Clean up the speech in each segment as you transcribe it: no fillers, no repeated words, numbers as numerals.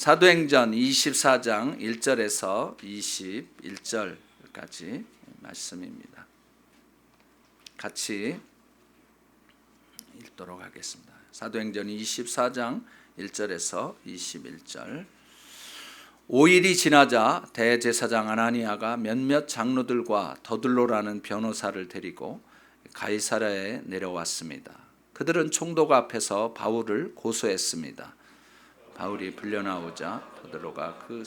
사도행전 24장 1절에서 21절까지 말씀입니다. 같이 읽도록 하겠습니다. 사도행전 24장 1절에서 21절. 5일이 지나자 대제사장 아나니아가 몇몇 장로들과 더둘로라는 변호사를 데리고 가이사랴에 내려왔습니다. 그들은 총독 앞에서 바울을 고소했습니다. 바울이 불려나오자 더둘로가 그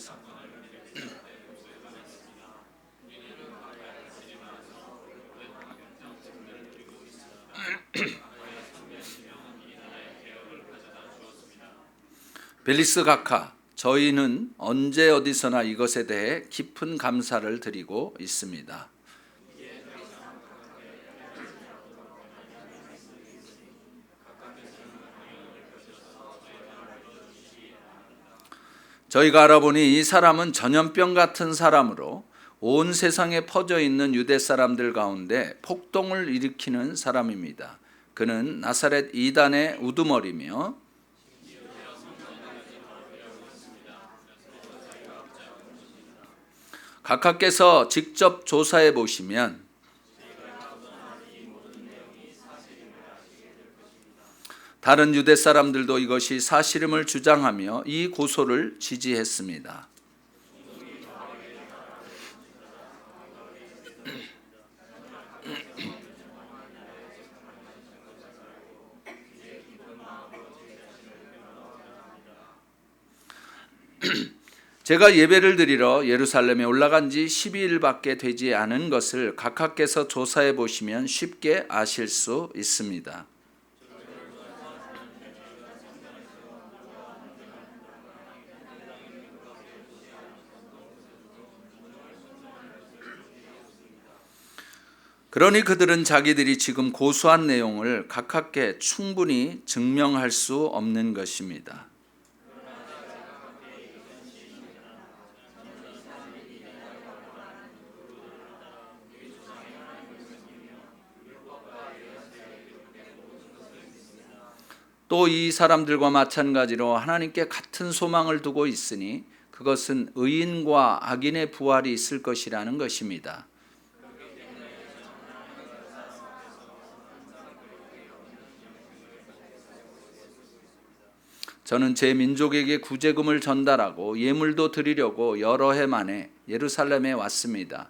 벨리스 각하, 저희는 언제 어디서나 이것에 대해 깊은 감사를 드리고 있습니다. 저희가 알아보니 이 사람은 전염병 같은 사람으로 온 세상에 퍼져 있는 유대 사람들 가운데 폭동을 일으키는 사람입니다. 그는 나사렛 이단의 우두머리며 각하께서 직접 조사해 보시면 다른 유대 사람들도 이것이 사실임을 주장하며 이 고소를 지지했습니다. 제가 예배를 드리러 예루살렘에 올라간 지 12일밖에 되지 않은 것을 각하께서 조사해 보시면 쉽게 아실 수 있습니다. 그러니 그들은 자기들이 지금 고소한 내용을 각하께 충분히 증명할 수 없는 것입니다. 또 이 사람들과 마찬가지로 하나님께 같은 소망을 두고 있으니 그것은 의인과 악인의 부활이 있을 것이라는 것입니다. 저는 제 민족에게 구제금을 전달하고 예물도 드리려고 여러 해 만에 예루살렘에 왔습니다.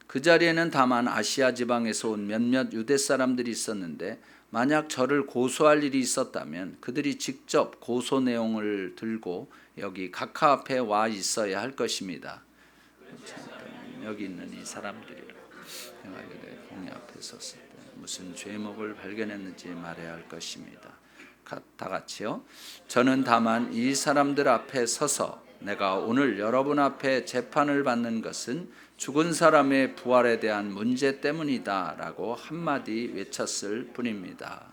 그 자리에는 다만 아시아 지방에서 온 몇몇 유대 사람들이 있었는데 만약 저를 고소할 일이 있었다면 그들이 직접 고소 내용을 들고 여기 각하 앞에 와 있어야 할 것입니다. 여기 있는 이 사람들이 내가 유대 공회 앞에 섰을 때 무슨 죄목을 발견했는지 말해야 할 것입니다. 다 같이요. 저는 다만 이 사람들 앞에 서서 내가 오늘 여러분 앞에 재판을 받는 것은 죽은 사람의 부활에 대한 문제 때문이다 라고 한마디 외쳤을 뿐입니다.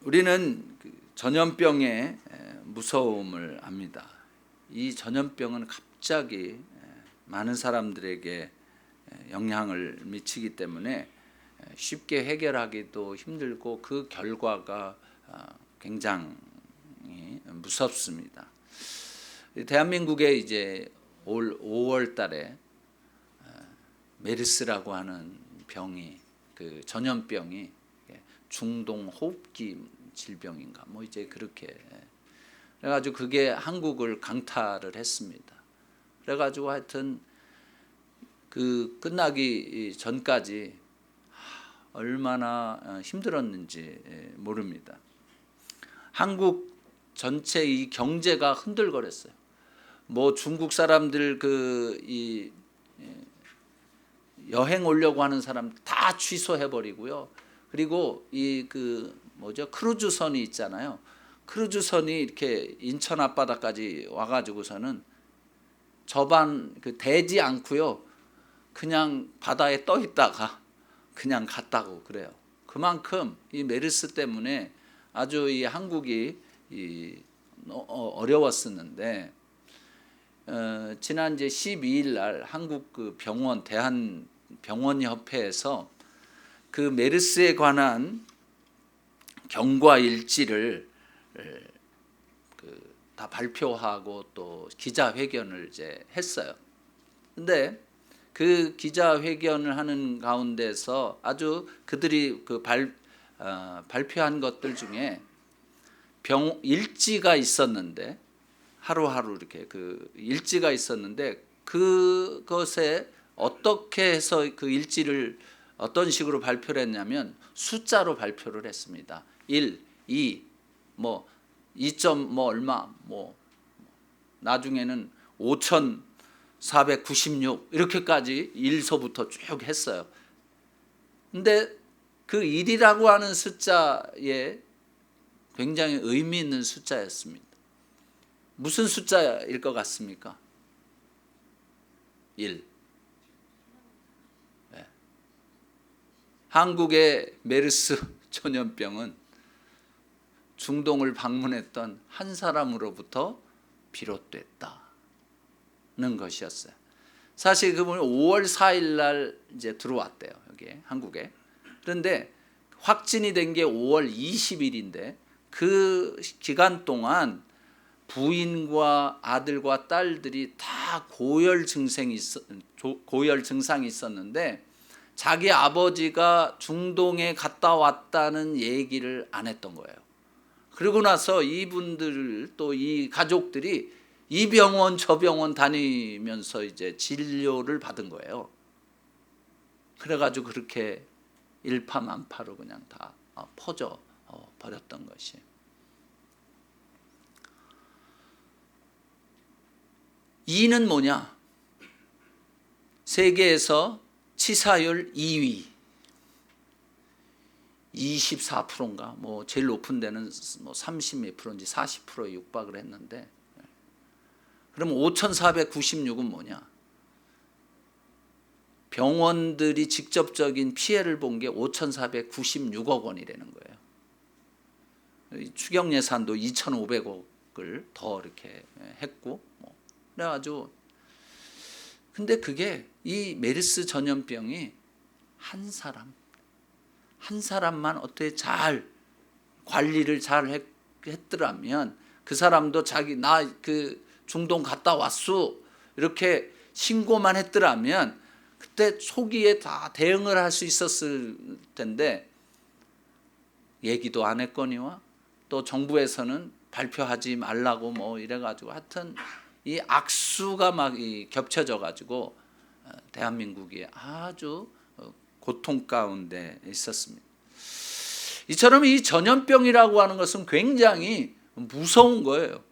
우리는 전염병의 무서움을 압니다. 이 전염병은 갑자기 많은 사람들에게 영향을 미치기 때문에 쉽게 해결하기도 힘들고 그 결과가 굉장히 무섭습니다. 대한민국에 이제 올 5월 달에 메르스라고 하는 병이 그 전염병이 중동 호흡기 질병인가 뭐 이제 그렇게 그래가지고 그게 한국을 강타를 했습니다. 그래가지고 하여튼 그 끝나기 전까지 얼마나 힘들었는지 모릅니다. 한국 전체 이 경제가 흔들거렸어요. 뭐 중국 사람들 이 여행 오려고 하는 사람 다 취소해 버리고요. 그리고 이 크루즈선이 있잖아요. 크루즈선이 이렇게 인천 앞바다까지 와가지고서는 저반 대지 않고요. 그냥 바다에 떠 있다가 그냥 갔다고 그래요. 그만큼 이 메르스 때문에 아주 이 한국이 어려웠었는데 지난 이제 12일 날 한국 그 병원 대한 병원협회에서 그 메르스에 관한 경과 일지를 다 발표하고 또 기자회견을 이제 했어요. 근데 그 기자회견을 하는 가운데서 아주 그들이 발표한 것들 중에 일지가 있었는데 하루하루 이렇게 그 일지가 있었는데 그것에 어떻게 해서 그 일지를 어떤 식으로 발표를 했냐면 숫자로 발표를 했습니다. 1, 2, 뭐 2점 뭐 얼마 뭐 나중에는 5,496 이렇게까지 1서부터 쭉 했어요. 근데 그 1이라고 하는 숫자에 굉장히 의미 있는 숫자였습니다. 무슨 숫자일 것 같습니까? 1. 네. 한국의 메르스 전염병은 중동을 방문했던 한 사람으로부터 비롯됐다는 것이었어요. 사실 그분이 5월 4일 날 이제 들어왔대요. 여기에 한국에. 그런데 확진이 된 게 5월 20일인데 그 기간 동안 부인과 아들과 딸들이 다 고열 증상이 있었는데 자기 아버지가 중동에 갔다 왔다는 얘기를 안 했던 거예요. 그러고 나서 이분들 또 이 가족들이 이 병원 저 병원 다니면서 이제 진료를 받은 거예요. 그래가지고 그렇게 일파만파로 그냥 다 퍼져 버렸던 것이. 이는 뭐냐? 세계에서 치사율 2위, 24%인가 뭐 제일 높은 데는 뭐 30몇 프로인지 40%에 육박을 했는데, 그럼 5,496은 뭐냐? 병원들이 직접적인 피해를 본 게 5,496억 원이라는 거예요. 추경 예산도 2,500억을 더 이렇게 했고, 그래가지고 근데 그게 이 메르스 전염병이 한 사람만 어떻게 잘 관리를 잘 했더라면 그 사람도 자기 나 그 중동 갔다 왔수 이렇게 신고만 했더라면 그때 초기에 다 대응을 할 수 있었을 텐데 얘기도 안 했거니와 또 정부에서는 발표하지 말라고 뭐 이래가지고 하여튼 이 악수가 막 겹쳐져 가지고 대한민국이 아주 고통 가운데 있었습니다. 이처럼 이 전염병이라고 하는 것은 굉장히 무서운 거예요.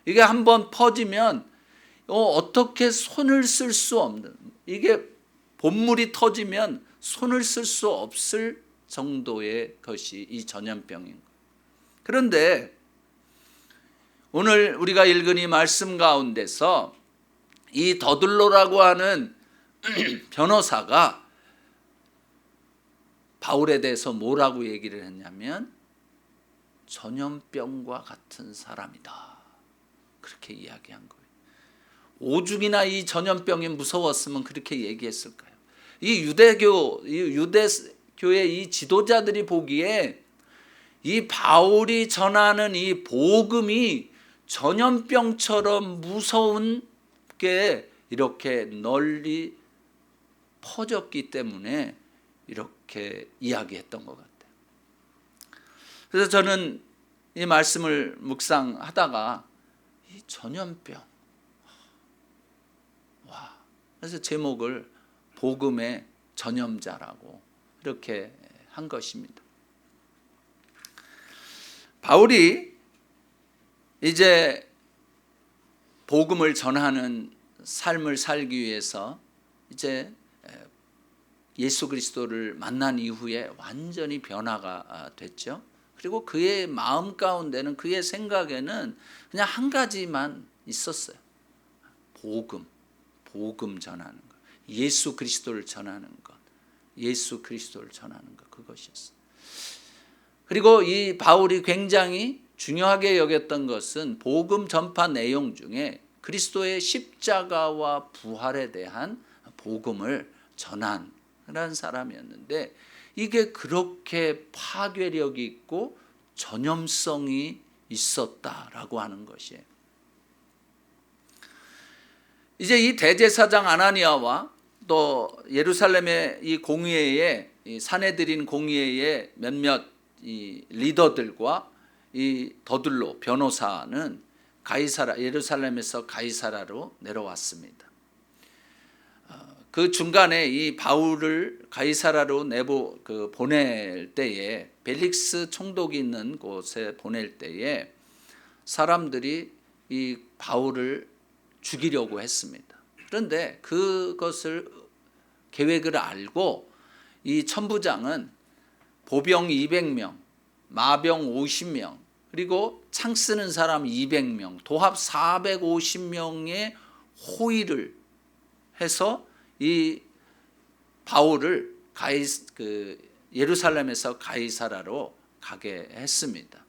이게 한번 퍼지면 어떻게 손을 쓸 수 없는, 이게 본물이 터지면 손을 쓸 수 없을 정도의 것이 이 전염병인 거예요. 그런데 오늘 우리가 읽은 이 말씀 가운데서 이 더들로라고 하는 변호사가 바울에 대해서 뭐라고 얘기를 했냐면 전염병과 같은 사람이다. 그렇게 이야기한 거예요. 오죽이나 이 전염병이 무서웠으면 그렇게 얘기했을까요? 이 유대교의 이 지도자들이 보기에 이 바울이 전하는 이 복음이 전염병처럼 무서운 게 이렇게 널리 퍼졌기 때문에 이렇게 이야기했던 것 같아요. 그래서 저는 이 말씀을 묵상하다가 이 전염병, 그래서 제목을 복음의 전염자라고 이렇게 한 것입니다. 바울이 이제 복음을 전하는 삶을 살기 위해서 이제 예수 그리스도를 만난 이후에 완전히 변화가 됐죠. 그리고 그의 마음 가운데는, 그의 생각에는 그냥 한 가지만 있었어요. 복음 전하는 것, 예수 그리스도를 전하는 것, 예수 그리스도를 전하는 것, 그것이었어요. 그리고 이 바울이 굉장히 중요하게 여겼던 것은 복음 전파 내용 중에 그리스도의 십자가와 부활에 대한 복음을 전한 그런 사람이었는데, 이게 그렇게 파괴력이 있고 전염성이 있었다라고 하는 것이에요. 이제 이 대제사장 아나니아와 또 예루살렘의 이 공회에, 이 사내들인 공회의 몇몇 이 리더들과 이 더들로 변호사는 예루살렘에서 가이사라로 내려왔습니다. 그 중간에 이 바울을 가이사라로 보낼 때에, 벨릭스 총독이 있는 곳에 보낼 때에 사람들이 이 바울을 죽이려고 했습니다. 그런데 그것을 계획을 알고 이 천부장은 보병 200명, 마병 50명, 그리고 창 쓰는 사람 200명, 도합 450명의 호위를 해서 이 바울을 예루살렘에서 가이사라로 가게 했습니다.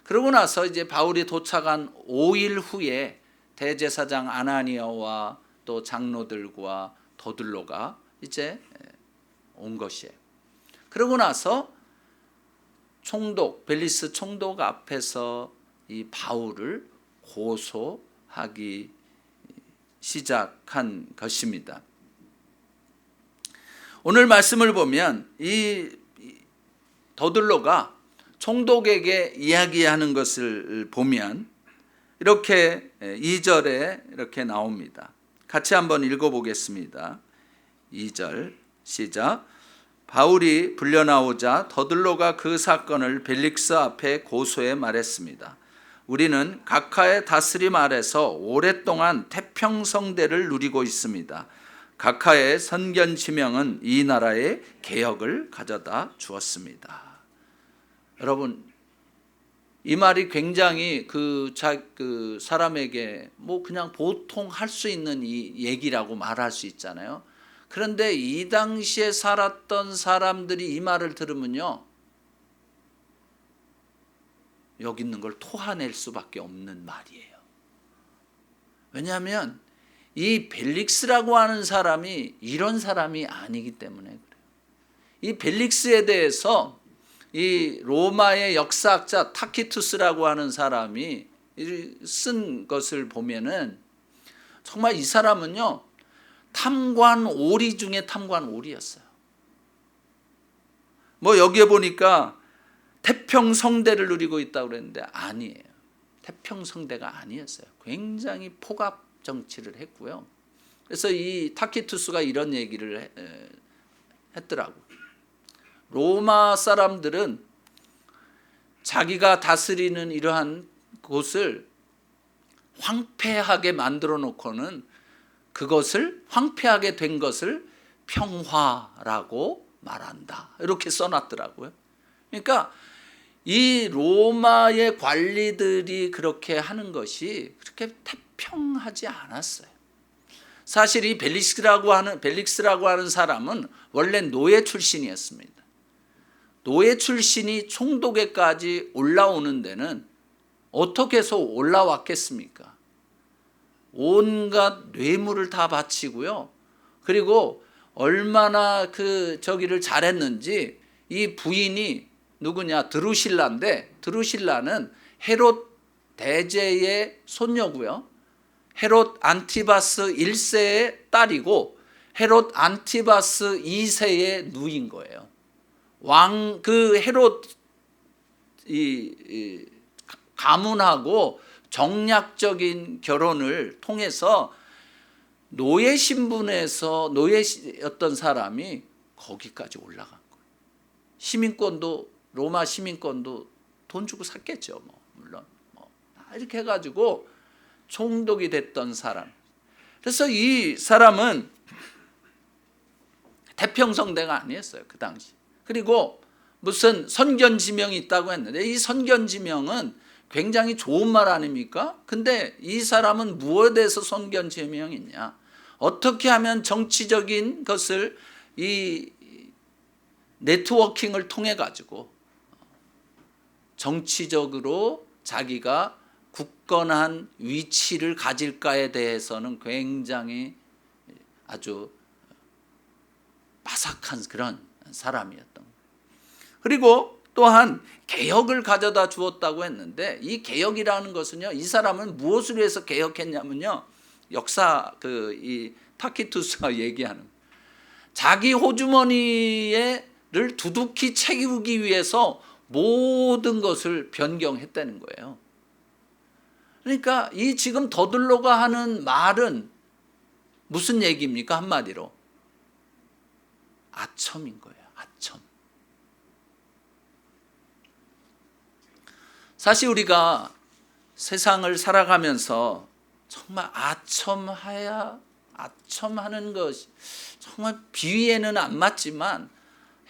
그러고 나서 이제 바울이 도착한 5일 후에 대제사장 아나니아와 또 장로들과 더들로가 이제 온 것이에요. 그러고 나서 벨리스 총독 앞에서 이 바울을 고소하기 시작한 것입니다. 오늘 말씀을 보면 이 더들로가 총독에게 이야기하는 것을 보면 이렇게 2절에 이렇게 나옵니다. 같이 한번 읽어보겠습니다. 2절 시작. 바울이 불려나오자 더들로가 그 사건을 벨릭스 앞에 고소해 말했습니다. 우리는 각하의 다스림 아래서 오랫동안 태평성대를 누리고 있습니다. 각하의 선견 지명은 이 나라의 개혁을 가져다 주었습니다. 여러분, 이 말이 굉장히 그 사람에게 뭐 그냥 보통 할 수 있는 이 얘기라고 말할 수 있잖아요. 그런데 이 당시에 살았던 사람들이 이 말을 들으면요, 여기 있는 걸 토하낼 수밖에 없는 말이에요. 왜냐하면 이 벨릭스라고 하는 사람이 이런 사람이 아니기 때문에 그래요. 이 벨릭스에 대해서 이 로마의 역사학자 타키투스라고 하는 사람이 쓴 것을 보면은 정말 이 사람은요, 탐관 오리 중에 탐관 오리였어요. 뭐 여기에 보니까 태평성대를 누리고 있다고 그랬는데 아니에요. 태평성대가 아니었어요. 굉장히 폭압 정치를 했고요. 그래서 이 타키투스가 이런 얘기를 했더라고요. 로마 사람들은 자기가 다스리는 이러한 곳을 황폐하게 만들어 놓고는 그것을 황폐하게 된 것을 평화라고 말한다. 이렇게 써놨더라고요. 그러니까 이 로마의 관리들이 그렇게 하는 것이 그렇게 태평하지 않았어요. 사실 이 벨릭스라고 하는 사람은 원래 노예 출신이었습니다. 노예 출신이 총독에까지 올라오는 데는 어떻게 해서 올라왔겠습니까? 온갖 뇌물을 다 바치고요. 그리고 얼마나 저기를 잘했는지 이 부인이 누구냐? 드루실라인데, 드루실라는 헤롯 대제의 손녀고요. 헤롯 안티바스 1세의 딸이고 헤롯 안티바스 2세의 누이인 거예요. 헤롯 가문하고 정략적인 결혼을 통해서 노예 신분에서 노예였던 사람이 거기까지 올라간 거예요. 시민권도, 로마 시민권도 돈 주고 샀겠죠. 물론 이렇게 해가지고 총독이 됐던 사람. 그래서 이 사람은 태평성대가 아니었어요, 그 당시. 그리고 무슨 선견지명이 있다고 했는데 이 선견지명은 굉장히 좋은 말 아닙니까? 근데 이 사람은 무엇에 대해서 선견지명이 있냐? 어떻게 하면 정치적인 것을 이 네트워킹을 통해 가지고 정치적으로 자기가 굳건한 위치를 가질까에 대해서는 굉장히 아주 빠삭한 그런 사람이었던 거예요. 그리고 또한 개혁을 가져다 주었다고 했는데, 이 개혁이라는 것은요, 이 사람은 무엇을 위해서 개혁했냐면요, 역사 이 타키투스가 얘기하는 자기 호주머니를 두둑히 채우기 위해서 모든 것을 변경했다는 거예요. 그러니까 이 지금 더들로가 하는 말은 무슨 얘기입니까? 한마디로 아첨인 거예요. 아첨. 사실 우리가 세상을 살아가면서 정말 아첨하는 것이 정말 비위에는 안 맞지만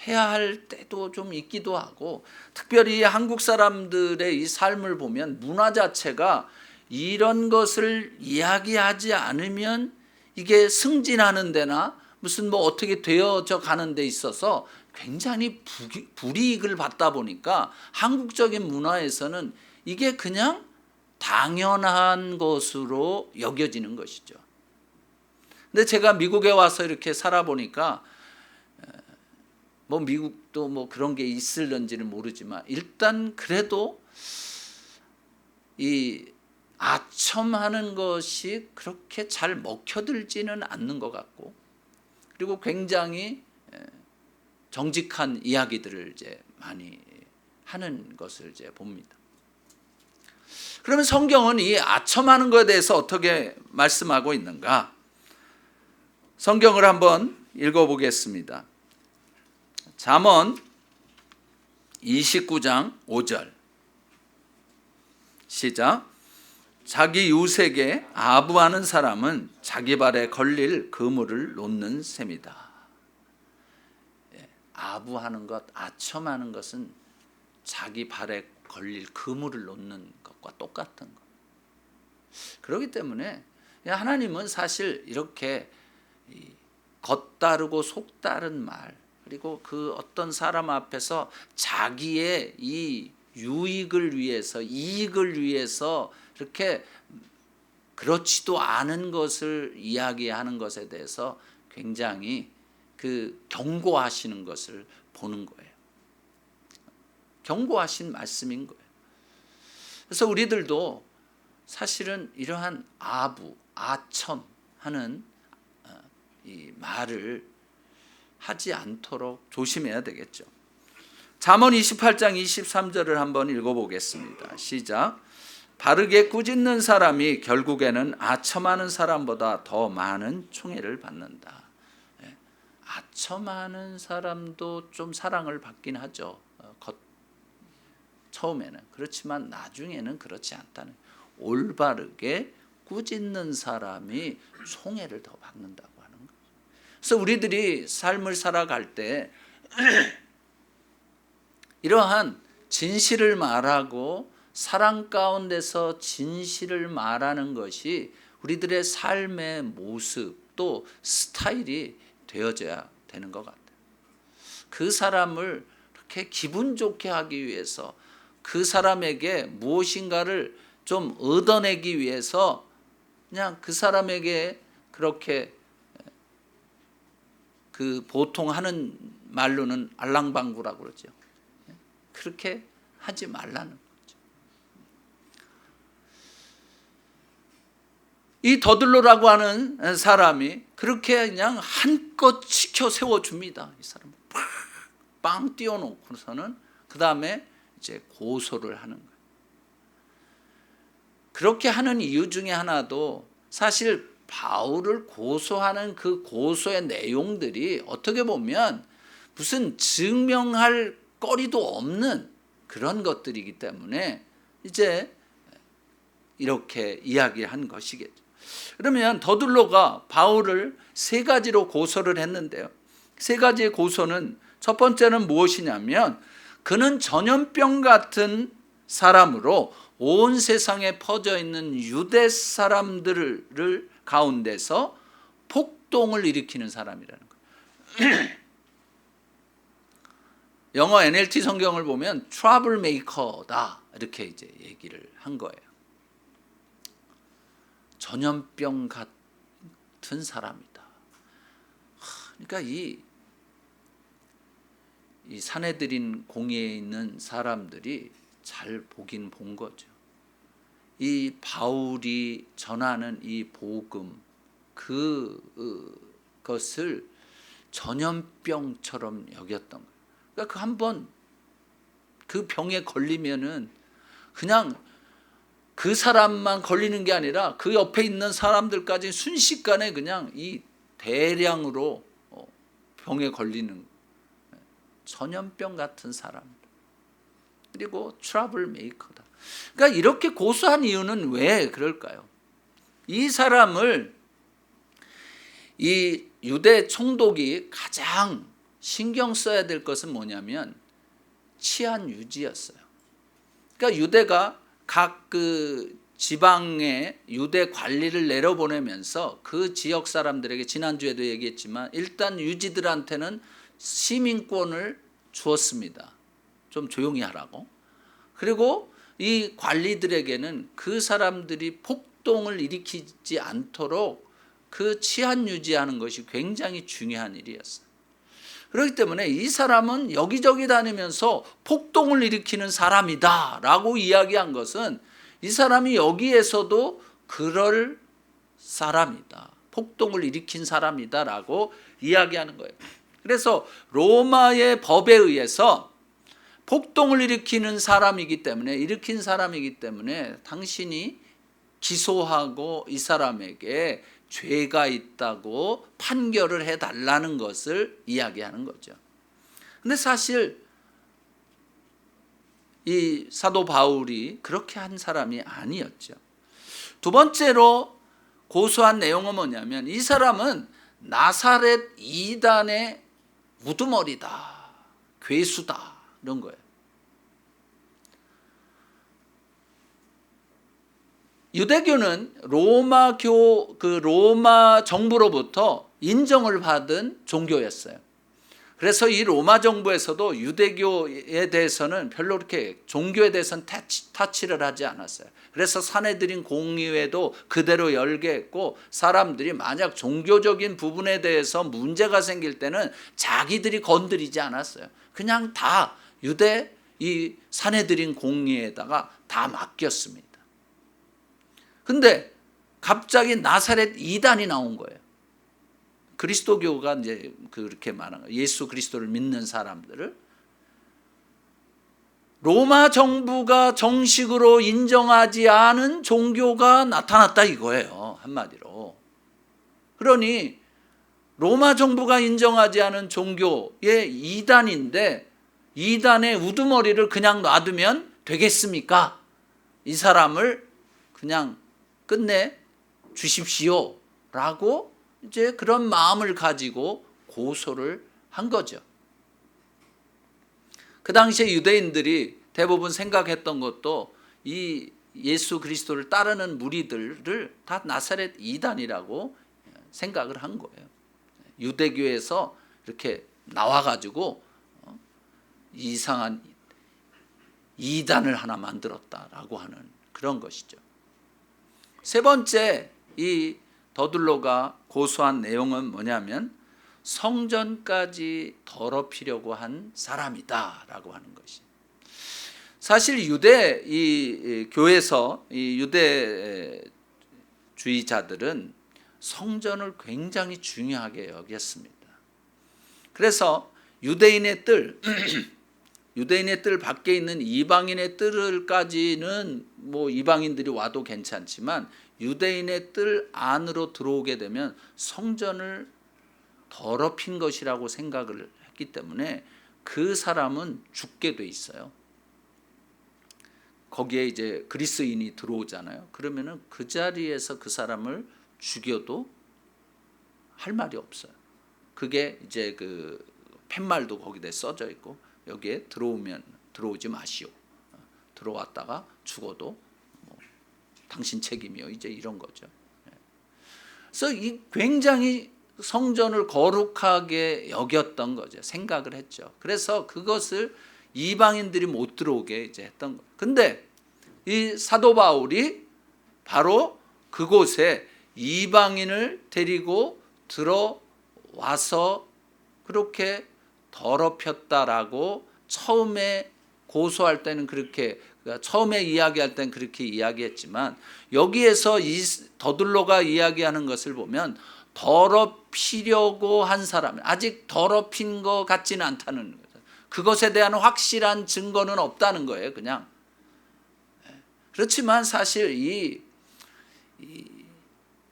해야 할 때도 좀 있기도 하고, 특별히 한국 사람들의 이 삶을 보면 문화 자체가 이런 것을 이야기하지 않으면 이게 승진하는 데나 무슨 뭐 어떻게 되어져 가는 데 있어서 굉장히 불이익을 받다 보니까 한국적인 문화에서는 이게 그냥 당연한 것으로 여겨지는 것이죠. 근데 제가 미국에 와서 이렇게 살아보니까 뭐 미국도 뭐 그런 게 있을런지는 모르지만 일단 그래도 이 아첨하는 것이 그렇게 잘 먹혀들지는 않는 것 같고, 그리고 굉장히 정직한 이야기들을 이제 많이 하는 것을 이제 봅니다. 그러면 성경은 이 아첨하는 것에 대해서 어떻게 말씀하고 있는가? 성경을 한번 읽어보겠습니다. 잠언 29장 5절 시작. 자기 유색에 아부하는 사람은 자기 발에 걸릴 그물을 놓는 셈이다. 아부하는 것, 아첨하는 것은 자기 발에 걸릴 그물을 놓는 것과 똑같은 것. 그렇기 때문에 하나님은 사실 이렇게 겉다르고 속다른 말, 그리고 그 어떤 사람 앞에서 자기의 이 유익을 위해서, 이익을 위해서 이렇게 그렇지도 않은 것을 이야기하는 것에 대해서 굉장히 경고하시는 것을 보는 거예요. 경고하신 말씀인 거예요. 그래서 우리들도 사실은 이러한 아첨하는 이 말을 하지 않도록 조심해야 되겠죠. 잠언 28장 23절을 한번 읽어보겠습니다. 시작. 바르게 꾸짖는 사람이 결국에는 아첨하는 사람보다 더 많은 총애를 받는다. 아첨하는 사람도 좀 사랑을 받긴 하죠. 처음에는. 그렇지만 나중에는 그렇지 않다는, 올바르게 꾸짖는 사람이 총애를 더 받는다고 하는 거예요. 그래서 우리들이 삶을 살아갈 때 이러한 진실을 말하고 사랑 가운데서 진실을 말하는 것이 우리들의 삶의 모습 또 스타일이 되어져야 되는 것 같아요. 그 사람을 이렇게 기분 좋게 하기 위해서, 그 사람에게 무엇인가를 좀 얻어내기 위해서 그냥 그 사람에게 그렇게 보통 하는 말로는 알랑방구라고 그러죠. 그렇게 하지 말라는 거죠. 이 더들로라고 하는 사람이 그렇게 그냥 한껏 시켜 세워줍니다. 이 사람을 빵 띄워놓고서는 그 다음에 이제 고소를 하는 거예요. 그렇게 하는 이유 중에 하나도 사실 바울을 고소하는 그 고소의 내용들이 어떻게 보면 무슨 증명할 거리도 없는 그런 것들이기 때문에 이제 이렇게 이야기한 것이겠죠. 그러면 더들로가 바울을 세 가지로 고소를 했는데요. 세 가지의 고소는, 첫 번째는 무엇이냐면 그는 전염병 같은 사람으로 온 세상에 퍼져 있는 유대 사람들을 가운데서 폭동을 일으키는 사람이라는 거예요. 영어 NLT 성경을 보면 트러블 메이커다 이렇게 이제 얘기를 한 거예요. 전염병 같은 사람이다. 그러니까 이 산헤드린 공회에 있는 사람들이 잘 보긴 본 거죠. 이 바울이 전하는 이 복음, 그것을 전염병처럼 여겼던 거예요. 그러니까 한번 그 병에 걸리면은 그냥 그 사람만 걸리는 게 아니라 그 옆에 있는 사람들까지 순식간에 그냥 이 대량으로 병에 걸리는 전염병 같은 사람. 그리고 트러블 메이커다. 그러니까 이렇게 고소한 이유는 왜 그럴까요? 이 사람을 이 유대 총독이 가장 신경 써야 될 것은 뭐냐면 치안 유지였어요. 그러니까 유대가 각 그 지방에 유대 관리를 내려보내면서 그 지역 사람들에게, 지난주에도 얘기했지만, 일단 유지들한테는 시민권을 주었습니다. 좀 조용히 하라고. 그리고 이 관리들에게는 그 사람들이 폭동을 일으키지 않도록 그 치안 유지하는 것이 굉장히 중요한 일이었어요. 그렇기 때문에 이 사람은 여기저기 다니면서 폭동을 일으키는 사람이다 라고 이야기한 것은 이 사람이 여기에서도 그럴 사람이다, 폭동을 일으킨 사람이다 라고 이야기하는 거예요. 그래서 로마의 법에 의해서 폭동을 일으킨 사람이기 때문에 당신이 기소하고 이 사람에게 죄가 있다고 판결을 해달라는 것을 이야기하는 거죠. 근데 사실 이 사도 바울이 그렇게 한 사람이 아니었죠. 두 번째로 고소한 내용은 뭐냐면 이 사람은 나사렛 이단의 우두머리다, 괴수다, 이런 거예요. 유대교는 로마 정부로부터 인정을 받은 종교였어요. 그래서 이 로마 정부에서도 유대교에 대해서는 별로 그렇게 종교에 대해서는 타치를 하지 않았어요. 그래서 산헤드린 공의회도 그대로 열게 했고, 사람들이 만약 종교적인 부분에 대해서 문제가 생길 때는 자기들이 건드리지 않았어요. 그냥 다 유대 이 산헤드린 공의회에다가 다 맡겼습니다. 근데 갑자기 나사렛 이단이 나온 거예요. 그리스도교가 이제 그렇게 말한 거예요. 예수 그리스도를 믿는 사람들을 로마 정부가 정식으로 인정하지 않은 종교가 나타났다 이거예요, 한마디로. 그러니 로마 정부가 인정하지 않은 종교의 이단인데 이단의 우두머리를 그냥 놔두면 되겠습니까? 이 사람을 그냥 끝내 주십시오 라고 이제 그런 마음을 가지고 고소를 한 거죠. 그 당시에 유대인들이 대부분 생각했던 것도 이 예수 그리스도를 따르는 무리들을 다 나사렛 이단이라고 생각을 한 거예요. 유대교에서 이렇게 나와가지고 이상한 이단을 하나 만들었다라고 하는 그런 것이죠. 세 번째 이 더둘로가 고소한 내용은 뭐냐면 성전까지 더럽히려고 한 사람이다 라고 하는 것이. 사실 유대 이 교회에서 이 유대주의자들은 성전을 굉장히 중요하게 여겼습니다. 그래서 유대인의 뜰 밖에 있는 이방인의 뜰까지는 뭐 이방인들이 와도 괜찮지만 유대인의 뜰 안으로 들어오게 되면 성전을 더럽힌 것이라고 생각을 했기 때문에 그 사람은 죽게 돼 있어요. 거기에 이제 그리스인이 들어오잖아요. 그러면은 그 자리에서 그 사람을 죽여도 할 말이 없어요. 그게 이제 그 팻말도 거기에 써져 있고, 여기에 들어오면 들어오지 마시오. 들어왔다가 죽어도 뭐 당신 책임이요. 이제 이런 거죠. 그래서 이 굉장히 성전을 거룩하게 여겼던 거죠. 생각을 했죠. 그래서 그것을 이방인들이 못 들어오게 이제 했던 거예요. 근데 이 사도 바울이 바로 그곳에 이방인을 데리고 들어와서 그렇게 더럽혔다라고 처음에 고소할 때는 그렇게, 처음에 이야기할 때는 그렇게 이야기했지만, 여기에서 이 더들로가 이야기하는 것을 보면 더럽히려고 한 사람, 아직 더럽힌 것 같지는 않다는 거죠. 그것에 대한 확실한 증거는 없다는 거예요. 그냥. 그렇지만 사실 이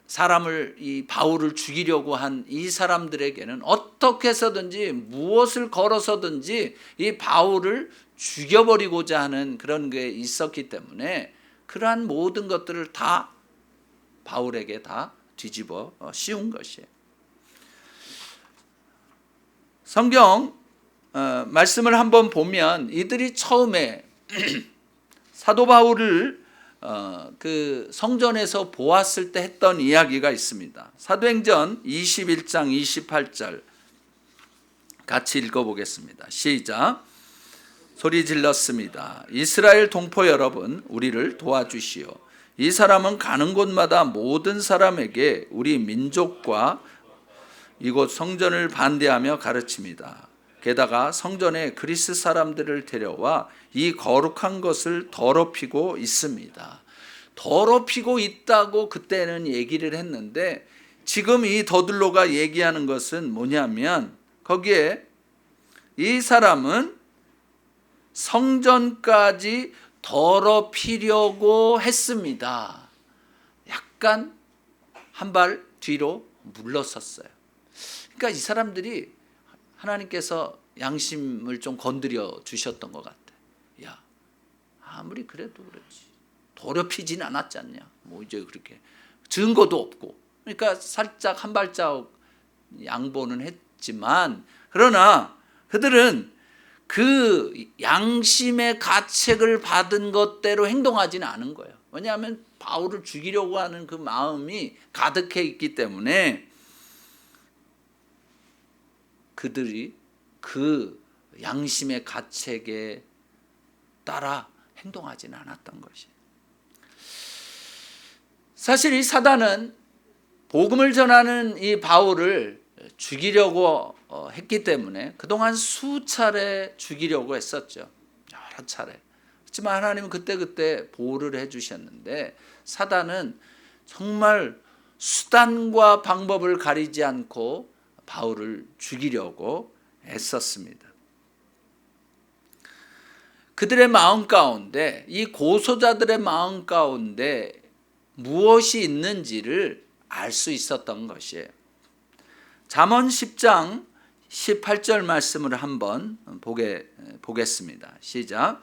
사람을, 이 바울을 죽이려고 한 이 사람들에게는 어떻게 해서든지 무엇을 걸어서든지 이 바울을 죽여버리고자 하는 그런 게 있었기 때문에 그러한 모든 것들을 다 바울에게 다 뒤집어 씌운 것이에요. 성경 말씀을 한번 보면 이들이 처음에 사도 바울을 그 성전에서 보았을 때 했던 이야기가 있습니다. 사도행전 21장 28절 같이 읽어보겠습니다. 시작. 소리 질렀습니다. 이스라엘 동포 여러분, 우리를 도와주시오. 이 사람은 가는 곳마다 모든 사람에게 우리 민족과 이곳 성전을 반대하며 가르칩니다. 게다가 성전에 그리스 사람들을 데려와 이 거룩한 것을 더럽히고 있습니다. 더럽히고 있다고 그때는 얘기를 했는데, 지금 이 더들로가 얘기하는 것은 뭐냐면, 거기에 이 사람은 성전까지 더럽히려고 했습니다. 약간 한 발 뒤로 물러섰어요. 그러니까 이 사람들이 하나님께서 양심을 좀 건드려 주셨던 것 같아. 야, 아무리 그래도 그렇지, 더럽히진 않았지 않냐. 뭐 이제 그렇게 증거도 없고, 그러니까 살짝 한 발자국 양보는 했지만, 그러나 그들은 그 양심의 가책을 받은 것대로 행동하지는 않은 거예요. 왜냐하면 바울을 죽이려고 하는 그 마음이 가득해 있기 때문에 그들이 그 양심의 가책에 따라 행동하지는 않았던 것이. 사실 이 사단은 복음을 전하는 이 바울을 죽이려고 했기 때문에 그동안 수차례 죽이려고 했었죠. 여러 차례. 하지만 하나님은 그때 보호를 해주셨는데, 사단은 정말 수단과 방법을 가리지 않고 바울을 죽이려고 애썼습니다. 그들의 마음 가운데, 이 고소자들의 마음 가운데 무엇이 있는지를 알 수 있었던 것이에요. 잠언 10장 18절 말씀을 한번 보겠습니다. 시작.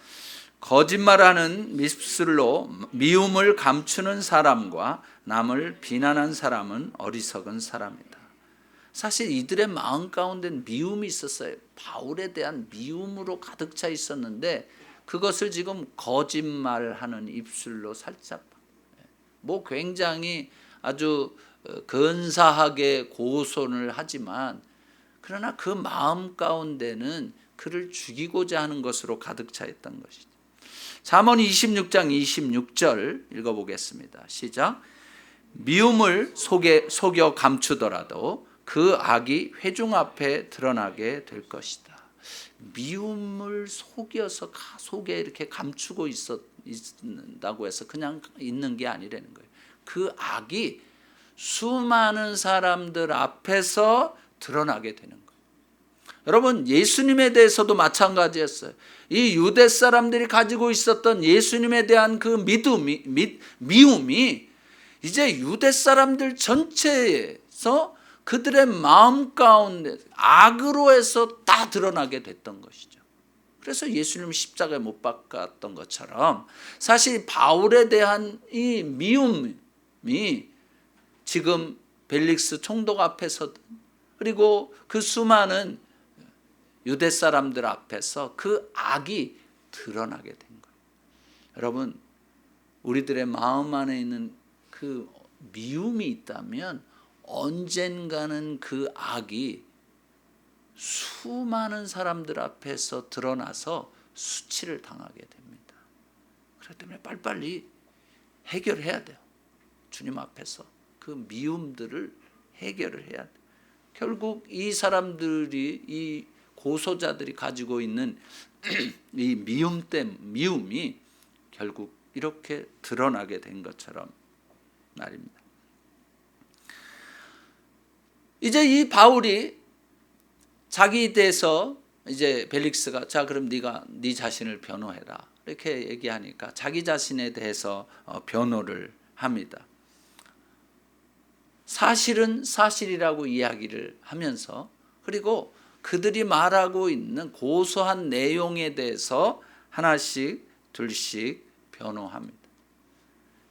거짓말하는 밉술로 미움을 감추는 사람과 남을 비난한 사람은 어리석은 사람이다. 사실 이들의 마음 가운데는 미움이 있었어요. 바울에 대한 미움으로 가득 차 있었는데, 그것을 지금 거짓말하는 입술로 살짝, 뭐 굉장히 아주 근사하게 고손을 하지만, 그러나 그 마음 가운데는 그를 죽이고자 하는 것으로 가득 차 있던 것이죠. 잠언 26장 26절 읽어보겠습니다. 시작. 미움을 속여 감추더라도 그 악이 회중 앞에 드러나게 될 것이다. 미움을 속여서 속에 이렇게 감추고 있는다고 해서 그냥 있는 게 아니라는 거예요. 그 악이 수많은 사람들 앞에서 드러나게 되는 거예요. 여러분, 예수님에 대해서도 마찬가지였어요. 이 유대 사람들이 가지고 있었던 예수님에 대한 그 미움이 이제 유대 사람들 전체에서 그들의 마음 가운데 악으로 해서 다 드러나게 됐던 것이죠. 그래서 예수님 십자가에 못 박았던 것처럼, 사실 바울에 대한 이 미움이 지금 벨릭스 총독 앞에서든, 그리고 그 수많은 유대 사람들 앞에서 그 악이 드러나게 된 거예요. 여러분, 우리들의 마음 안에 있는 그 미움이 있다면 언젠가는 그 악이 수많은 사람들 앞에서 드러나서 수치를 당하게 됩니다. 그렇기 때문에 빨리빨리 해결해야 돼요. 주님 앞에서 그 미움들을 해결을 해야 돼. 결국 이 사람들이, 이 고소자들이 가지고 있는 이 미움이 결국 이렇게 드러나게 된 것처럼 말입니다. 이제 이 바울이 자기에 대해서 이제 벨릭스가 자 그럼 네가 네 자신을 변호해라 이렇게 얘기하니까 자기 자신에 대해서 변호를 합니다. 사실은 사실이라고 이야기를 하면서 그리고 그들이 말하고 있는 고소한 내용에 대해서 하나씩 둘씩 변호합니다.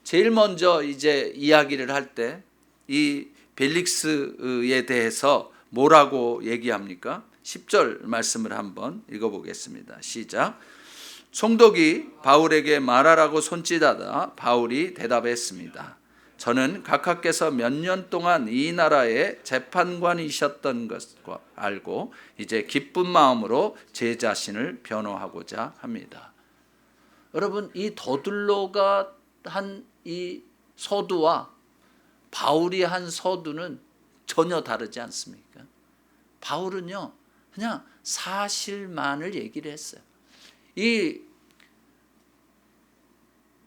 제일 먼저 이제 이야기를 할 때 이 벨릭스에 대해서 뭐라고 얘기합니까? 10절 말씀을 한번 읽어보겠습니다. 시작. 총독이 바울에게 말하라고 손짓하다 바울이 대답했습니다. 저는 각하께서 몇 년 동안 이 나라의 재판관이셨던 것과 알고 이제 기쁜 마음으로 제 자신을 변호하고자 합니다. 여러분, 이 더둘로가 한 이 서두와 바울이 한 서두는 전혀 다르지 않습니까? 바울은요 그냥 사실만을 얘기를 했어요. 이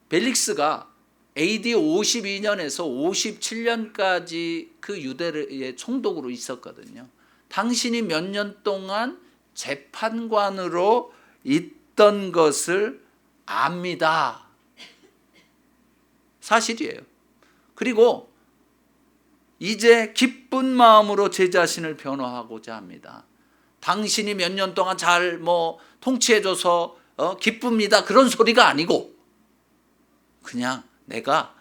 벨릭스가 AD 52년에서 57년까지 그 유대의 총독으로 있었거든요. 당신이 몇 년 동안 재판관으로 있던 것을 압니다. 사실이에요. 그리고 이제 기쁜 마음으로 제 자신을 변호하고자 합니다. 당신이 몇 년 동안 잘 통치해줘서 기쁩니다. 그런 소리가 아니고 그냥 내가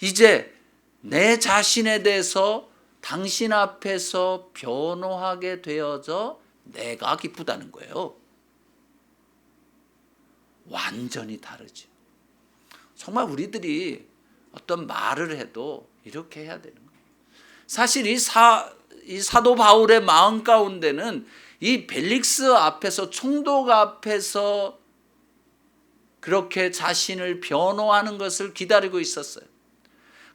이제 내 자신에 대해서 당신 앞에서 변호하게 되어져 내가 기쁘다는 거예요. 완전히 다르죠. 정말 우리들이 어떤 말을 해도 이렇게 해야 되는 거예요. 사실 이 사도 바울의 마음 가운데는 이 벨릭스 앞에서 총독 앞에서 그렇게 자신을 변호하는 것을 기다리고 있었어요.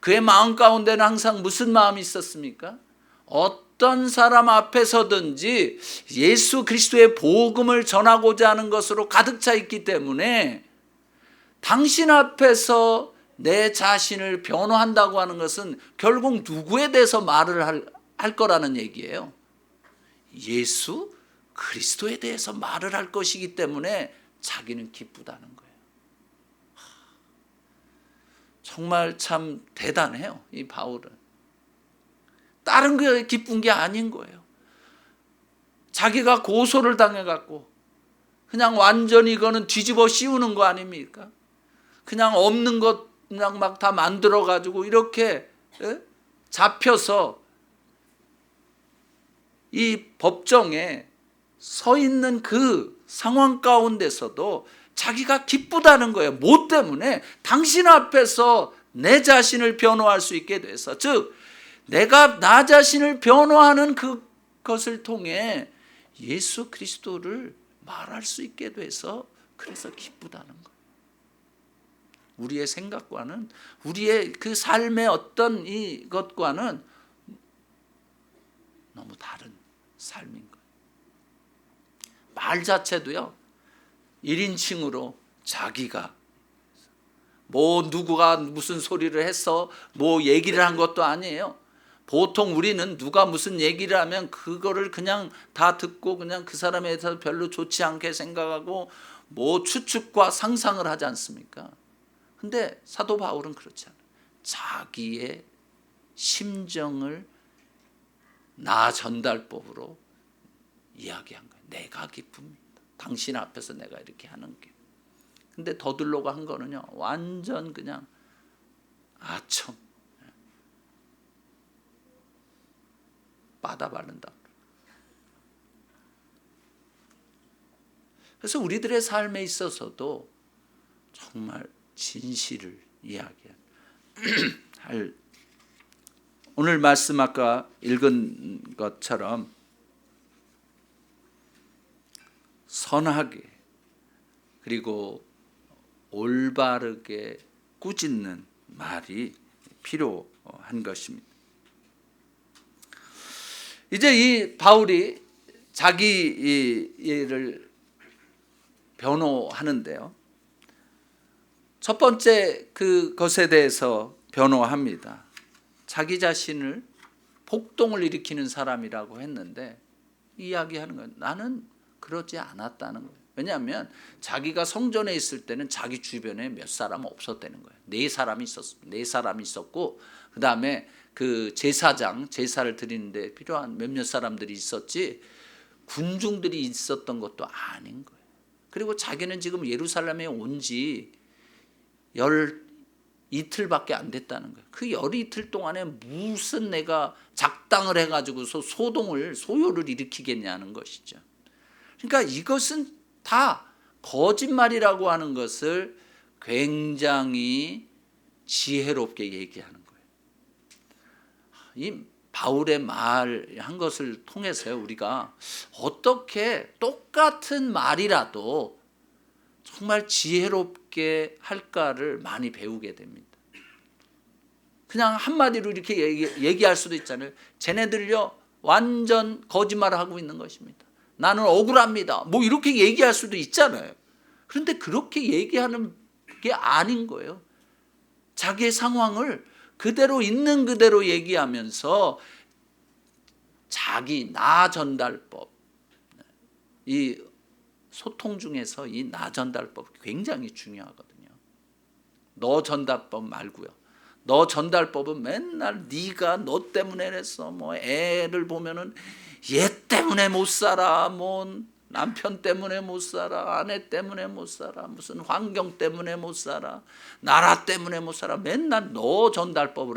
그의 마음 가운데는 항상 무슨 마음이 있었습니까? 어떤 사람 앞에서든지 예수 그리스도의 복음을 전하고자 하는 것으로 가득 차 있기 때문에 당신 앞에서 내 자신을 변호한다고 하는 것은 결국 누구에 대해서 말을 할 거라는 얘기예요. 예수 그리스도에 대해서 말을 할 것이기 때문에 자기는 기쁘다는 거예요. 정말 참 대단해요. 이 바울은. 다른 게 기쁜 게 아닌 거예요. 자기가 고소를 당해갖고 그냥 완전히 이거는 뒤집어 씌우는 거 아닙니까? 그냥 없는 것 그냥 막 다 만들어가지고 이렇게 잡혀서 이 법정에 서 있는 그 상황 가운데서도 자기가 기쁘다는 거예요. 뭐 때문에? 당신 앞에서 내 자신을 변호할 수 있게 돼서, 즉 내가 나 자신을 변호하는 그것을 통해 예수 그리스도를 말할 수 있게 돼서 그래서 기쁘다는 거예요. 우리의 생각과는 우리의 그 삶의 어떤 이것과는 너무 다른 삶인 거예요. 말 자체도요 1인칭으로 자기가 누구가 무슨 소리를 해서 얘기를 한 것도 아니에요. 보통 우리는 누가 무슨 얘기를 하면 그거를 그냥 다 듣고 그냥 그 사람에 대해서 별로 좋지 않게 생각하고 추측과 상상을 하지 않습니까? 근데 사도 바울은 그렇지 않아요. 자기의 심정을 나 전달법으로 이야기한 거예요. 내가 기쁩니다. 당신 앞에서 내가 이렇게 하는 게. 근데 더둘로가 한 거는요 완전 그냥 아첨 빠다 바른다. 그래서 우리들의 삶에 있어서도 정말 진실을 이야기할 오늘 말씀 아까 읽은 것처럼 선하게 그리고 올바르게 꾸짖는 말이 필요한 것입니다. 이제 이 바울이 자기 일을 변호하는데요. 첫 번째 그것에 대해서 변호합니다. 자기 자신을 폭동을 일으키는 사람이라고 했는데 이야기하는 건 나는 그러지 않았다는 거예요. 왜냐하면 자기가 성전에 있을 때는 자기 주변에 몇 사람 없었다는 거예요. 4사람이 있었습니다. 4사람이 있었고 그 다음에 그 제사장 제사를 드리는데 필요한 몇몇 사람들이 있었지 군중들이 있었던 것도 아닌 거예요. 그리고 자기는 지금 예루살렘에 온 지 이틀밖에 안 됐다는 거예요. 그 이틀 동안에 무슨 내가 작당을 해가지고서 소요를 일으키겠냐는 것이죠. 그러니까 이것은 다 거짓말이라고 하는 것을 굉장히 지혜롭게 얘기하는 거예요. 이 바울의 말한 것을 통해서 우리가 어떻게 똑같은 말이라도 정말 지혜롭게 할까를 많이 배우게 됩니다. 그냥 한마디로 이렇게 얘기할 수도 있잖아요. 쟤네들요 완전 거짓말을 하고 있는 것입니다. 나는 억울합니다. 뭐 이렇게 얘기할 수도 있잖아요. 그런데 그렇게 얘기하는 게 아닌 거예요. 자기의 상황을 그대로 있는 그대로 얘기하면서 자기 나 전달법, 이 소통 중에서 이 나 전달법이 굉장히 중요하거든요. 너 전달법 말고요. 너 전달법은 맨날 네가 너 때문에 그랬어. 뭐 애를 보면은 얘 때문에 못 살아. 뭐 남편 때문에 못 살아. 아내 때문에 못 살아. 무슨 환경 때문에 못 살아. 나라 때문에 못 살아. 맨날 너 전달법을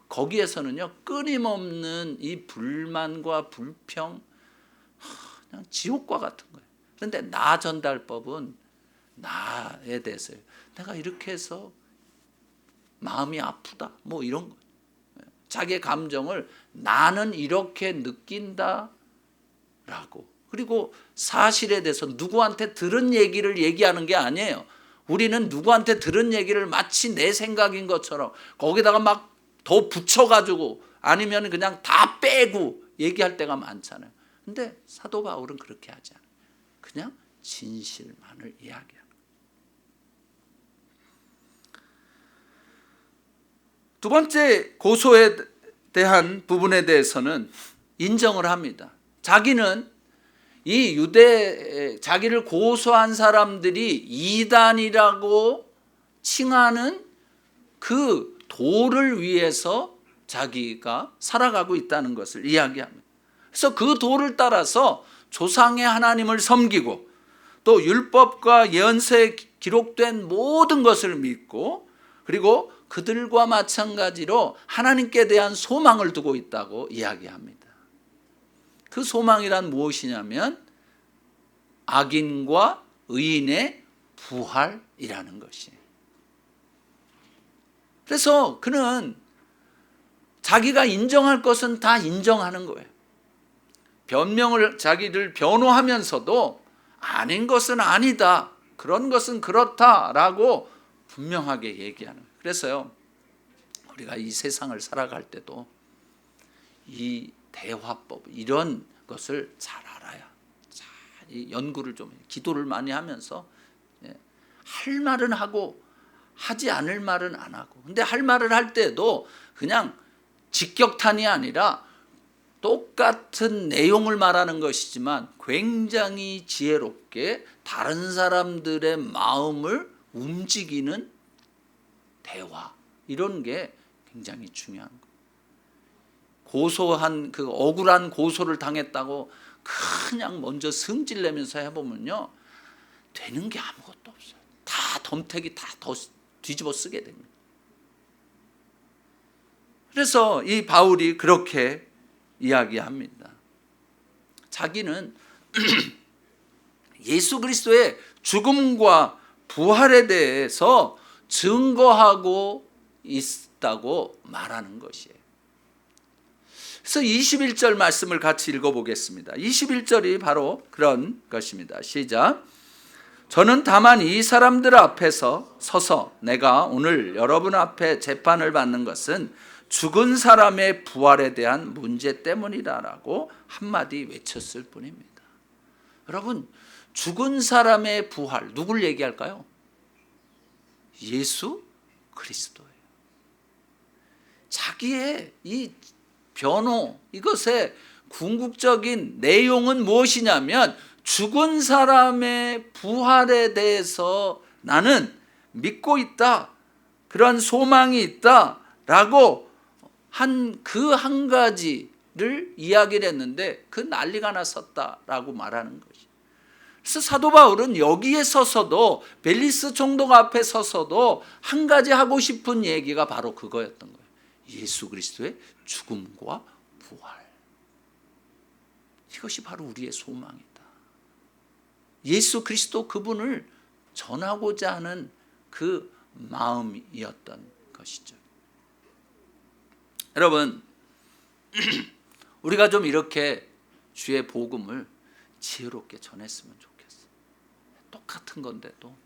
거기에서는요 끊임없는 이 불만과 불평 그냥 지옥과 같은 거예요. 그런데 나 전달법은 나에 대해서요. 내가 이렇게 해서 마음이 아프다. 뭐 이런 거. 자기의 감정을 나는 이렇게 느낀다. 라고. 그리고 사실에 대해서 누구한테 들은 얘기를 얘기하는 게 아니에요. 우리는 누구한테 들은 얘기를 마치 내 생각인 것처럼 거기다가 막 더 붙여가지고 아니면 그냥 다 빼고 얘기할 때가 많잖아요. 근데 사도 바울은 그렇게 하지 않아요. 그냥 진실만을 이야기합니다. 두 번째 고소에 대한 부분에 대해서는 인정을 합니다. 자기는 자기를 고소한 사람들이 이단이라고 칭하는 그 도를 위해서 자기가 살아가고 있다는 것을 이야기합니다. 그래서 그 도를 따라서 조상의 하나님을 섬기고 또 율법과 예언서에 기록된 모든 것을 믿고 그리고 그들과 마찬가지로 하나님께 대한 소망을 두고 있다고 이야기합니다. 그 소망이란 무엇이냐면 악인과 의인의 부활이라는 것이에요. 그래서 그는 자기가 인정할 것은 다 인정하는 거예요. 자기를 변호하면서도 아닌 것은 아니다. 그런 것은 그렇다라고 분명하게 얘기하는 거예요. 그래서요. 우리가 이 세상을 살아갈 때도 이 대화법 이런 것을 잘 알아야 잘 연구를 좀 기도를 많이 하면서 할 말은 하고 하지 않을 말은 안 하고 근데 할 말을 할 때도 그냥 직격탄이 아니라 똑같은 내용을 말하는 것이지만 굉장히 지혜롭게 다른 사람들의 마음을 움직이는 대화 이런 게 굉장히 중요한 거예요. 그 억울한 고소를 당했다고 그냥 먼저 승질내면서 해보면요 되는 게 아무것도 없어요. 다 덤태기 다 뒤집어 쓰게 됩니다. 그래서 이 바울이 그렇게 이야기합니다. 자기는 예수 그리스도의 죽음과 부활에 대해서 증거하고 있다고 말하는 것이에요. 그래서 21절 말씀을 같이 읽어보겠습니다. 21절이 바로 그런 것입니다. 시작. 저는 다만 이 사람들 앞에서 서서 내가 오늘 여러분 앞에 재판을 받는 것은 죽은 사람의 부활에 대한 문제 때문이다라고 한마디 외쳤을 뿐입니다. 여러분, 죽은 사람의 부활, 누굴 얘기할까요? 예수 그리스도예요. 자기의 이 변호, 이것의 궁극적인 내용은 무엇이냐면 죽은 사람의 부활에 대해서 나는 믿고 있다, 그런 소망이 있다라고 그 한 가지를 이야기를 했는데 그 난리가 났었다라고 말하는 것이. 그래서 사도 바울은 여기에 서서도, 벨리스 총독 앞에 서서도 한 가지 하고 싶은 얘기가 바로 그거였던 거예요. 예수 그리스도의 죽음과 부활. 이것이 바로 우리의 소망이다. 예수 그리스도 그분을 전하고자 하는 그 마음이었던 것이죠. 여러분, 우리가 좀 이렇게 주의 복음을 지혜롭게 전했으면 좋겠어요. 똑같은 건데도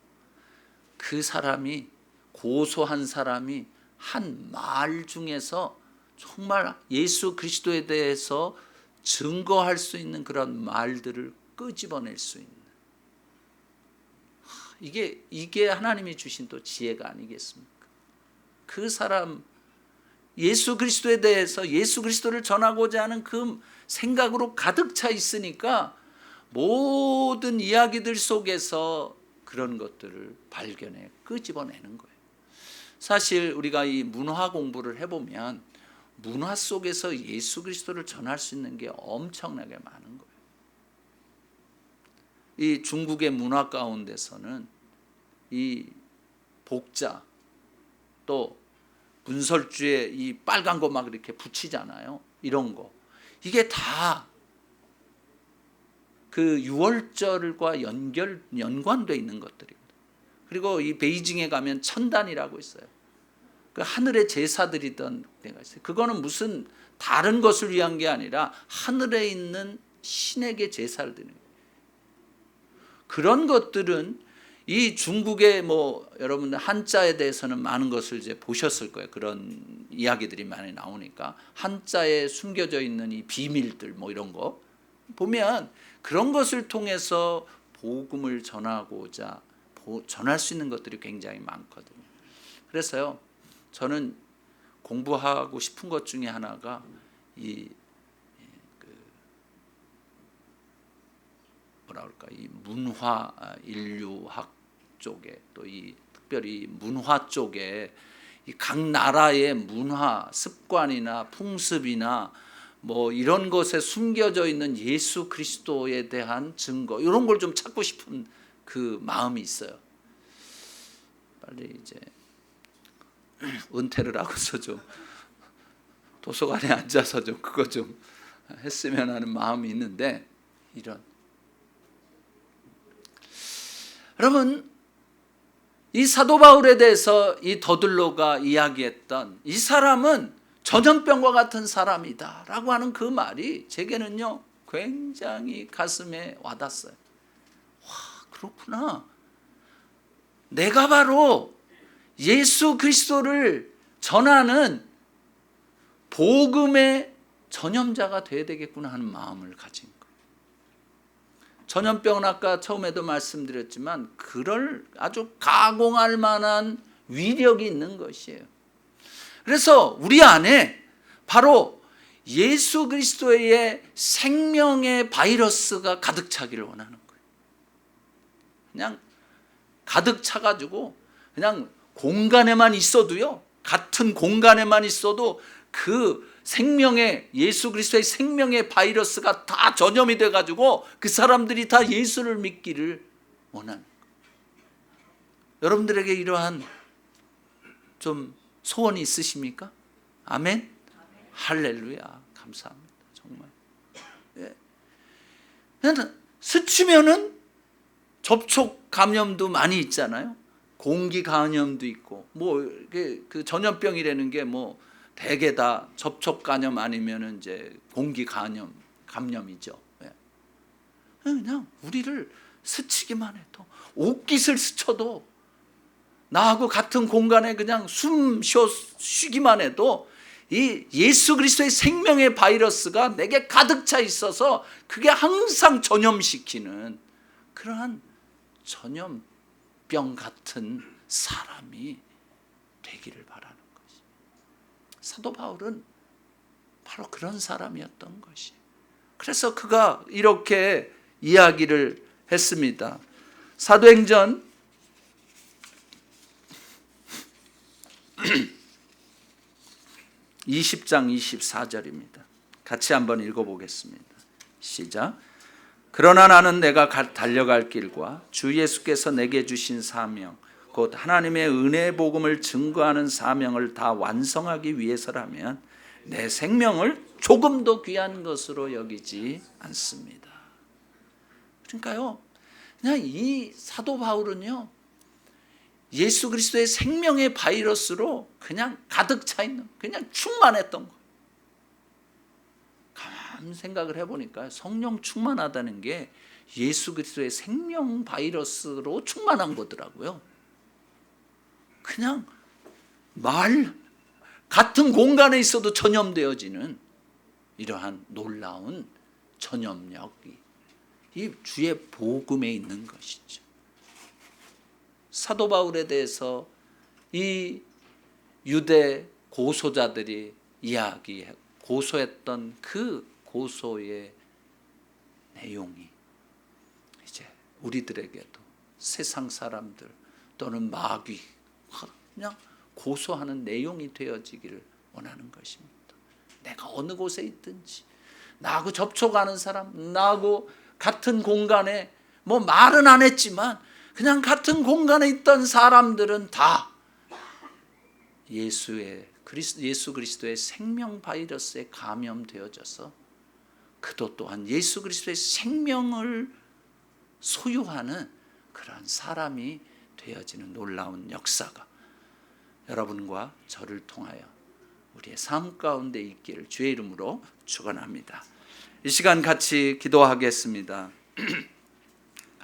그 사람이, 고소한 사람이 한 말 중에서 정말 예수 그리스도에 대해서 증거할 수 있는 그런 말들을 끄집어낼 수 있는, 이게 하나님이 주신 또 지혜가 아니겠습니까? 그 사람, 예수 그리스도에 대해서, 예수 그리스도를 전하고자 하는 그 생각으로 가득 차 있으니까 모든 이야기들 속에서 그런 것들을 발견해 끄집어내는 거예요. 사실 우리가 이 문화 공부를 해보면 문화 속에서 예수 그리스도를 전할 수 있는 게 엄청나게 많은 거예요. 이 중국의 문화 가운데서는 이 복자, 또 문설주에 이 빨간 거 막 이렇게 붙이잖아요. 이런 거. 이게 다 그 유월절과 연관되어 있는 것들입니다. 그리고 이 베이징에 가면 천단이라고 있어요. 그 하늘의 제사드리던 데가 있어요. 그거는 무슨 다른 것을 위한 게 아니라 하늘에 있는 신에게 제사를 드리는 거예요. 그런 것들은 이 중국의 여러분들 한자에 대해서는 많은 것을 이제 보셨을 거예요. 그런 이야기들이 많이 나오니까 한자에 숨겨져 있는 이 비밀들 이런 거 보면 그런 것을 통해서 복음을 전하고자 전할 수 있는 것들이 굉장히 많거든요. 그래서요, 저는 공부하고 싶은 것 중에 하나가 이 문화 인류학 쪽에, 또 이 특별히 문화 쪽에 이 각 나라의 문화 습관이나 풍습이나 이런 것에 숨겨져 있는 예수 그리스도에 대한 증거, 이런 걸 좀 찾고 싶은 그 마음이 있어요. 빨리 이제 은퇴를 하고서 좀 도서관에 앉아서 좀 그거 좀 했으면 하는 마음이 있는데, 여러분, 이 사도 바울에 대해서 이 더들로가 이야기했던 이 사람은 전염병과 같은 사람이다 라고 하는 그 말이 제게는요 굉장히 가슴에 와닿았어요. 와, 그렇구나. 내가 바로 예수 그리스도를 전하는 복음의 전염자가 되어야 되겠구나 하는 마음을 가진 거예요. 전염병은 아까 처음에도 말씀드렸지만 그럴 아주 가공할 만한 위력이 있는 것이에요. 그래서 우리 안에 바로 예수 그리스도의 생명의 바이러스가 가득 차기를 원하는 거예요. 그냥 가득 차가지고 그냥 공간에만 있어도요, 같은 공간에만 있어도 그 생명의, 예수 그리스도의 생명의 바이러스가 다 전염이 돼가지고 그 사람들이 다 예수를 믿기를 원하는 거예요. 여러분들에게 이러한 좀 소원이 있으십니까? 아멘? 할렐루야. 감사합니다. 정말. 예. 스치면은 접촉 감염도 많이 있잖아요. 공기 감염도 있고, 그 전염병이라는 게 대개 다 접촉 감염 아니면은 이제 공기 감염이죠. 예. 그냥 우리를 스치기만 해도, 옷깃을 스쳐도, 나하고 같은 공간에 그냥 쉬기만 해도 이 예수 그리스도의 생명의 바이러스가 내게 가득 차 있어서 그게 항상 전염시키는 그러한 전염병 같은 사람이 되기를 바라는 것이. 사도 바울은 바로 그런 사람이었던 것이. 그래서 그가 이렇게 이야기를 했습니다. 사도행전 20장 24절입니다. 같이 한번 읽어보겠습니다. 시작. 그러나 나는 내가 달려갈 길과 주 예수께서 내게 주신 사명, 곧 하나님의 은혜의 복음을 증거하는 사명을 다 완성하기 위해서라면 내 생명을 조금도 귀한 것으로 여기지 않습니다. 그러니까요, 그냥 이 사도 바울은요, 예수 그리스도의 생명의 바이러스로 그냥 가득 차 있는, 그냥 충만했던 거예요. 가만 생각을 해보니까 성령 충만하다는 게 예수 그리스도의 생명 바이러스로 충만한 거더라고요. 그냥 같은 공간에 있어도 전염되어지는 이러한 놀라운 전염력이 이 주의 복음에 있는 것이죠. 사도 바울에 대해서 이 유대 고소자들이 고소했던 그 고소의 내용이 이제 우리들에게도 세상 사람들 또는 마귀 그냥 고소하는 내용이 되어지기를 원하는 것입니다. 내가 어느 곳에 있든지 나하고 접촉하는 사람, 나하고 같은 공간에 뭐 말은 안 했지만 그냥 같은 공간에 있던 사람들은 다 예수 그리스도의 생명 바이러스에 감염되어져서 그도 또한 예수 그리스도의 생명을 소유하는 그러한 사람이 되어지는 놀라운 역사가 여러분과 저를 통하여 우리의 삶 가운데 있기를 주의 이름으로 축원합니다. 이 시간 같이 기도하겠습니다.